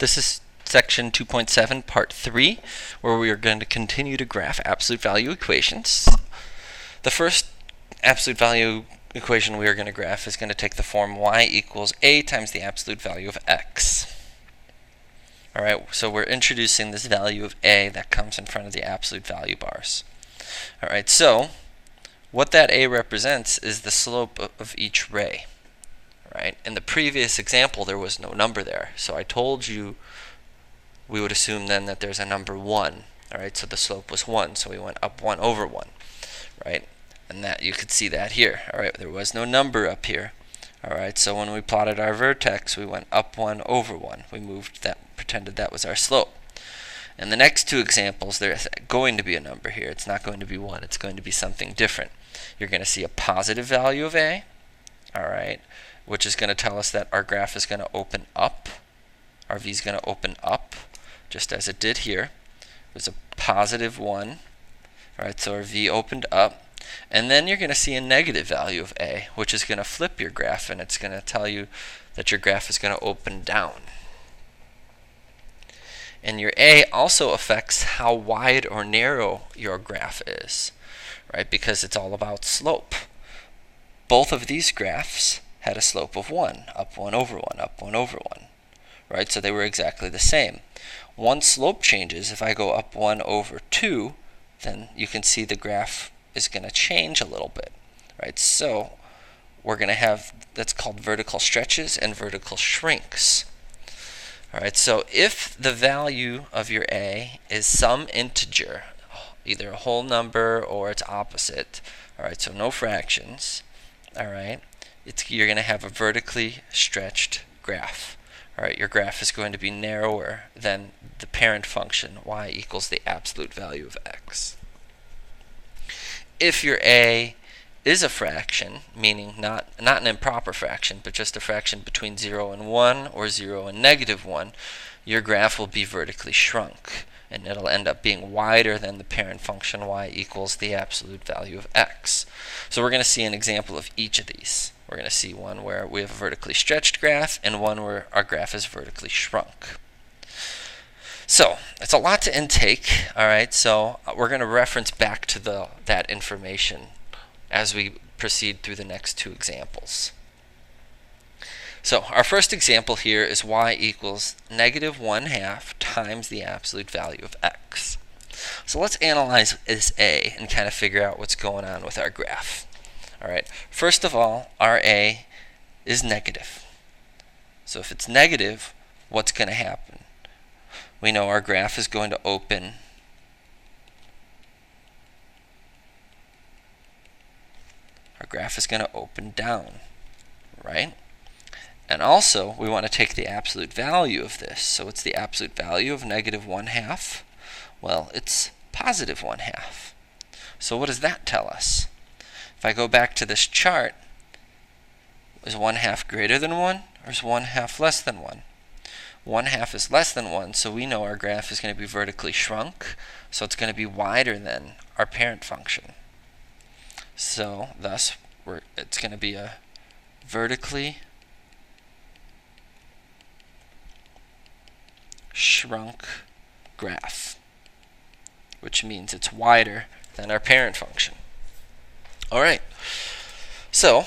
This is section 2.7, part 3, where we are going to continue to graph absolute value equations. The first absolute value equation we are going to graph is going to take the form y equals a times the absolute value of x. Alright, so we're introducing this value of a that comes in front of the absolute value bars. Alright, so what that a represents is the slope of each ray. Right? In the previous example, there was no number there. So I told you we would assume then that there's a number 1. Alright, so the slope was 1, so we went up 1 over 1. Right? And that you could see that here. Alright, there was no number up here. Alright, so when we plotted our vertex, we went up 1 over 1. We moved that, pretended that was our slope. In the next two examples, there's going to be a number here. It's not going to be 1. It's going to be something different. You're going to see a positive value of a. Alright, which is going to tell us that our graph is going to open up. Our v is going to open up, just as it did here. It was a positive 1. Alright, so our v opened up. And then you're going to see a negative value of a, which is going to flip your graph, and it's going to tell you that your graph is going to open down. And your a also affects how wide or narrow your graph is, right? Because it's all about slope. Both of these graphs had a slope of 1, up 1 over 1, up 1 over 1, right? So they were exactly the same. Once slope changes, if I go up 1 over 2, then you can see the graph is going to change a little bit, right? So we're going to have, that's called vertical stretches and vertical shrinks. Alright, so if the value of your a is some integer, either a whole number or its opposite, alright, so no fractions, alright, you're going to have a vertically stretched graph. Alright, your graph is going to be narrower than the parent function y equals the absolute value of x. If your a is a fraction, meaning not an improper fraction, but just a fraction between 0 and 1 or 0 and negative 1, your graph will be vertically shrunk, and it'll end up being wider than the parent function y equals the absolute value of x. So we're going to see an example of each of these. We're going to see one where we have a vertically stretched graph and one where our graph is vertically shrunk. So it's a lot to intake, alright, so we're going to reference back to that information as we proceed through the next two examples. So our first example here is y equals negative 1/2 times the absolute value of x. So let's analyze this a and kind of figure out what's going on with our graph. Alright, first of all, our a is negative. So if it's negative, what's going to happen? We know our graph is going to open down, right? And also, we want to take the absolute value of this. So what's the absolute value of negative 1/2? Well, it's positive 1/2. So what does that tell us? If I go back to this chart, is 1/2 greater than 1 or is 1/2 less than 1? 1/2 is less than 1, so we know our graph is going to be vertically shrunk, so it's going to be wider than our parent function. So thus, it's going to be a vertically shrunk graph, which means it's wider than our parent function. Alright, so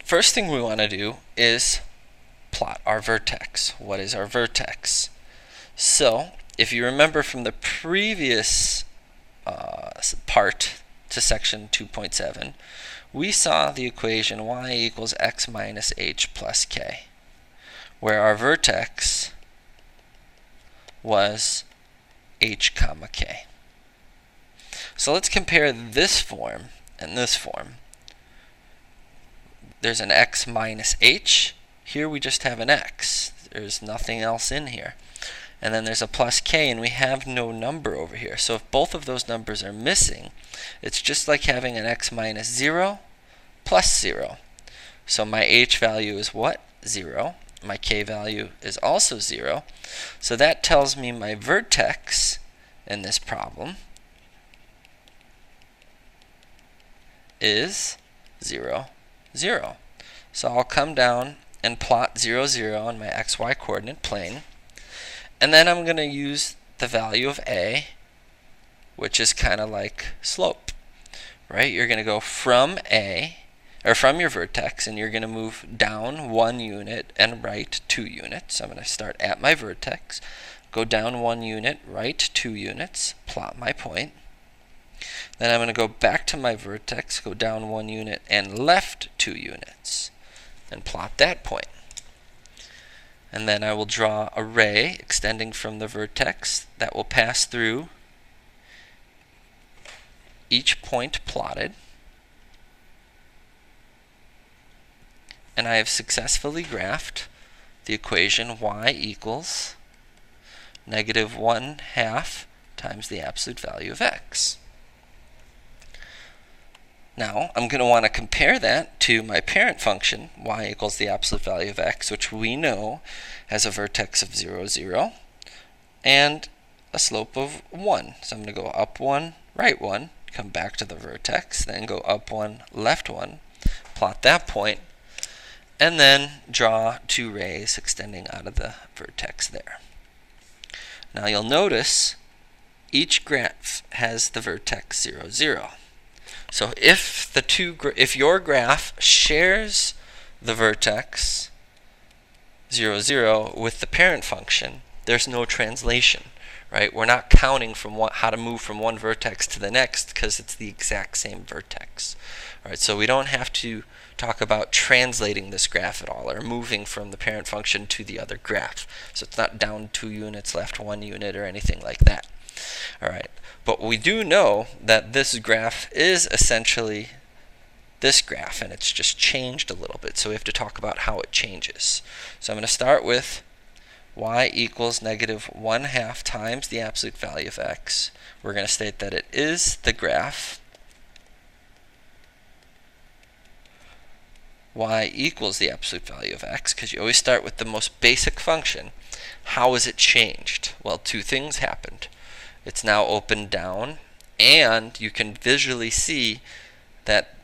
first thing we want to do is plot our vertex. What is our vertex? So if you remember from the previous part to section 2.7, we saw the equation y equals x minus h plus k, where our vertex was h comma k. So let's compare this form and this form. There's an x minus h. Here we just have an x. There's nothing else in here. And then there's a plus k, and we have no number over here. So if both of those numbers are missing, it's just like having an x minus 0 plus 0. So my h value is what? 0. My k value is also 0. So that tells me my vertex in this problem is 0, 0. So I'll come down and plot 0, 0 on my xy coordinate plane. And then I'm going to use the value of A, which is kind of like slope, right? You're going to go from A, or from your vertex, and you're going to move down 1 unit and right 2 units. So I'm going to start at my vertex, go down 1 unit, right 2 units, plot my point. Then I'm going to go back to my vertex, go down 1 unit and left 2 units, and plot that point. And then I will draw a ray extending from the vertex that will pass through each point plotted. And I have successfully graphed the equation y equals -1/2 times the absolute value of x. Now, I'm going to want to compare that to my parent function, y equals the absolute value of x, which we know has a vertex of 0, 0, and a slope of 1. So I'm going to go up 1, right 1, come back to the vertex, then go up 1, left 1, plot that point, and then draw 2 rays extending out of the vertex there. Now you'll notice each graph has the vertex 0, 0. So if your graph shares the vertex 0, 0 with the parent function, there's no translation, right? We're not counting from how to move from one vertex to the next because it's the exact same vertex. All right, so we don't have to talk about translating this graph at all or moving from the parent function to the other graph. So it's not down 2 units, left 1 unit, or anything like that. All right, but we do know that this graph is essentially this graph, and it's just changed a little bit. So we have to talk about how it changes. So I'm going to start with y equals -1/2 times the absolute value of x. We're going to state that it is the graph y equals the absolute value of x, because you always start with the most basic function. How is it changed? Well, 2 things happened. It's now opened down, and you can visually see that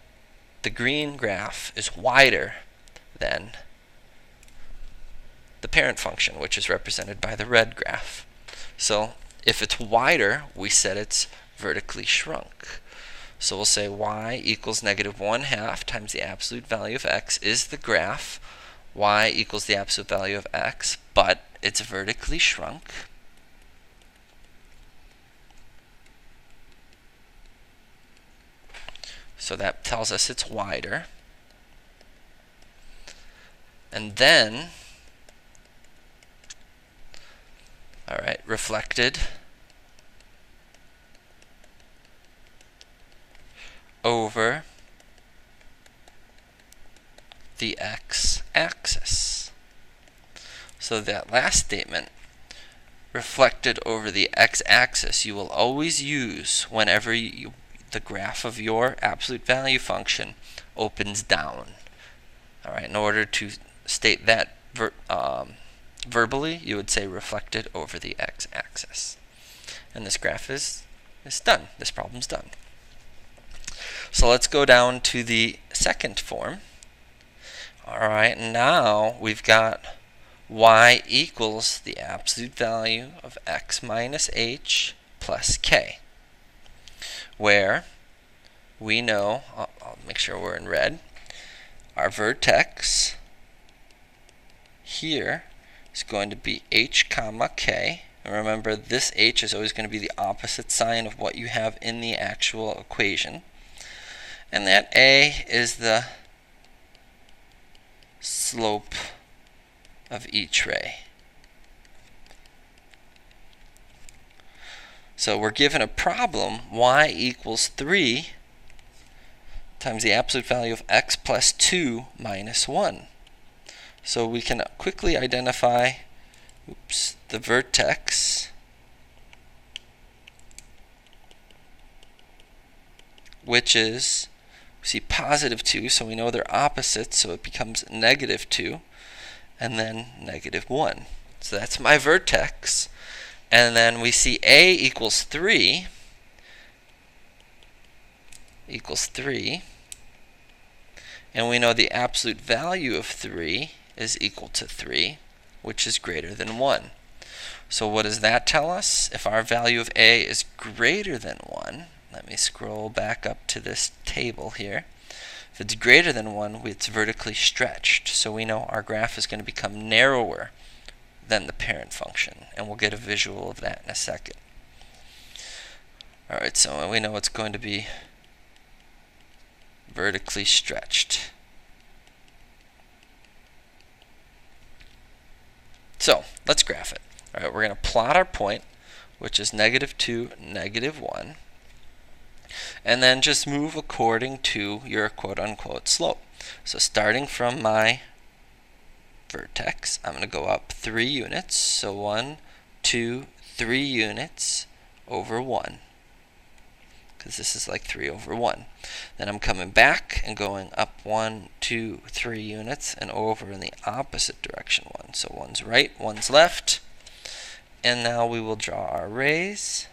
the green graph is wider than the parent function, which is represented by the red graph. So if it's wider, we said it's vertically shrunk. So we'll say y equals -1/2 times the absolute value of x is the graph y equals the absolute value of x, but it's vertically shrunk. So that tells us it's wider. And then, all right, reflected over the x-axis. So that last statement, reflected over the x-axis, you will always use whenever the graph of your absolute value function opens down. All right, in order to state that verbally, you would say reflected over the x-axis. And this graph is done. This problem's done. So let's go down to the second form. All right, now we've got y equals the absolute value of x minus h plus k, where we know, I'll make sure we're in red, our vertex here is going to be h comma k. And remember, this h is always going to be the opposite sign of what you have in the actual equation. And that a is the slope of each ray. So we're given a problem, y equals 3 times the absolute value of x plus 2 minus 1. So we can quickly identify the vertex which is, we see positive 2, so we know they're opposites, so it becomes -2, and then -1. So that's my vertex. And then we see a equals 3, and we know the absolute value of 3 is equal to 3, which is greater than 1. So what does that tell us? If our value of a is greater than 1, let me scroll back up to this table here. If it's greater than 1, it's vertically stretched. So we know our graph is going to become narrower than the parent function. And we'll get a visual of that in a second. Alright, so we know it's going to be vertically stretched. So let's graph it. Alright, we're going to plot our point, which is -2, -1, and then just move according to your quote-unquote slope. So starting from my vertex, I'm going to go up 3 units, so 1, 2, 3 units over 1, because this is like 3 over 1. Then I'm coming back and going up 1, 2, 3 units and over in the opposite direction 1. So one's right, one's left. And now we will draw our rays.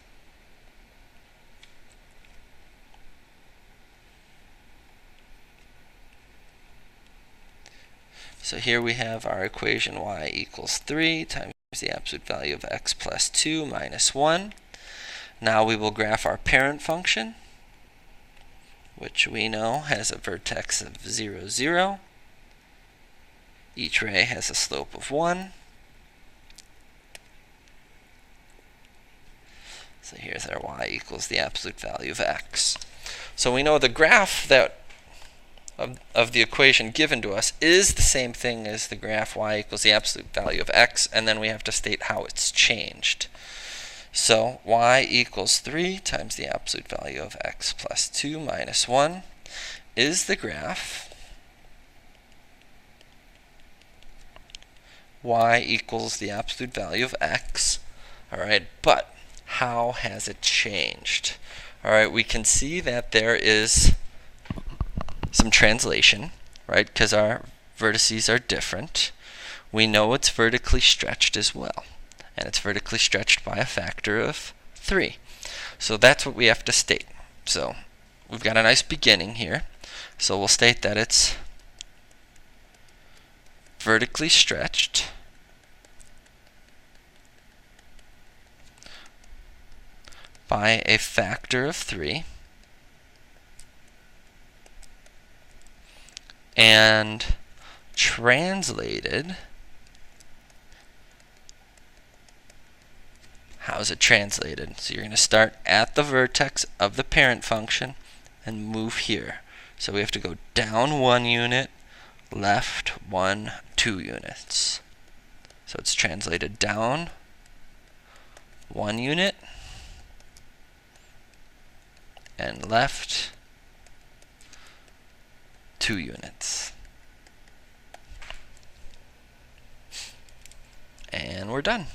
So here we have our equation y equals 3 times the absolute value of x plus 2 minus 1. Now we will graph our parent function, which we know has a vertex of 0, 0. Each ray has a slope of 1. So here's our y equals the absolute value of x. So we know the graph that of the equation given to us is the same thing as the graph y equals the absolute value of x, and then we have to state how it's changed. So y equals 3 times the absolute value of x plus 2 minus 1 is the graph y equals the absolute value of x. Alright, but how has it changed? Alright, we can see that there is some translation, right, because our vertices are different. We know it's vertically stretched as well, and it's vertically stretched by a factor of 3. So that's what we have to state. So we've got a nice beginning here. So we'll state that it's vertically stretched by a factor of 3, and translated. How is it translated? So you're going to start at the vertex of the parent function and move here. So we have to go down 1 unit, left 1, 2 units. So it's translated down 1 unit and left 2 units. And we're done.